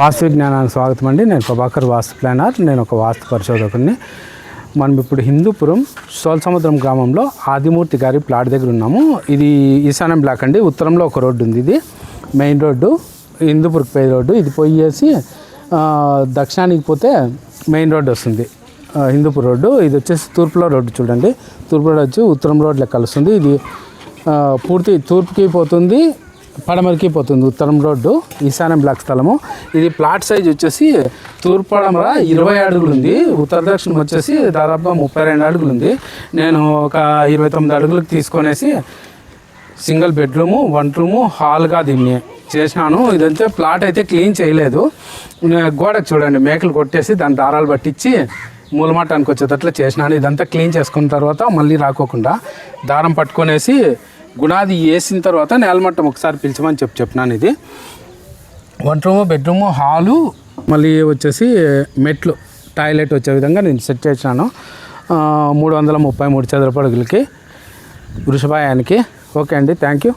వాస్తు విజ్ఞానానికి స్వాగతం అండి. నేను ప్రభాకర్ వాస్తు ప్లానర్. నేను ఒక వాస్తు పరిశోధకుడిని. మనం ఇప్పుడు హిందూపురం సోల్సముద్రం గ్రామంలో ఆదిమూర్తి గారి ప్లాట్ దగ్గర ఉన్నాము. ఇది ఈశాన్యం బ్లాక్ అండి. ఉత్తరంలో ఒక రోడ్డు ఉంది. ఇది మెయిన్ రోడ్డు, హిందూపురికి పోయే రోడ్డు. ఇది పోయేసి దక్షిణానికి పోతే మెయిన్ రోడ్డు వస్తుంది, హిందూపూర్ రోడ్డు. ఇది వచ్చేసి తూర్పులో రోడ్డు చూడండి. తూర్పు రోడ్డు వచ్చి ఉత్తరం రోడ్లో కలుస్తుంది. ఇది పూర్తి తూర్పుకి పోతుంది, పడమరకి పోతుంది. ఉత్తరం రోడ్డు ఈశాన్యం బ్లాక్ స్థలము. ఇది ప్లాట్ సైజ్ వచ్చేసి తూర్పు పడమర 20 అడుగులు ఉంది. ఉత్తర దక్షిణం వచ్చేసి దాదాపుగా 32 అడుగులు ఉంది. నేను ఒక 29 అడుగులకు తీసుకొనేసి సింగిల్ బెడ్రూము, 1 రూము, హాల్గా దీన్ని చేసినాను. ఇదంతా ప్లాట్ అయితే క్లీన్ చేయలేదు. గోడకు చూడండి మేకలు కొట్టేసి దాని దారాలు పట్టించి మూలమట్టానికి వచ్చేటట్లు చేసినాను. ఇదంతా క్లీన్ చేసుకున్న తర్వాత మళ్ళీ రాకోకుండా దారం పట్టుకొనేసి గుణాది వేసిన తర్వాత నేలమట్టం ఒకసారి పిలిచమని చెప్పినాను. ఇది 1 రూము, బెడ్రూము, హాలు, మళ్ళీ వచ్చేసి మెట్లు, టాయిలెట్ వచ్చే విధంగా నేను సెట్ చేసినాను. 333 చదరపు అడుగులకి వృషభాయానికి. ఓకే అండి, థ్యాంక్ యూ.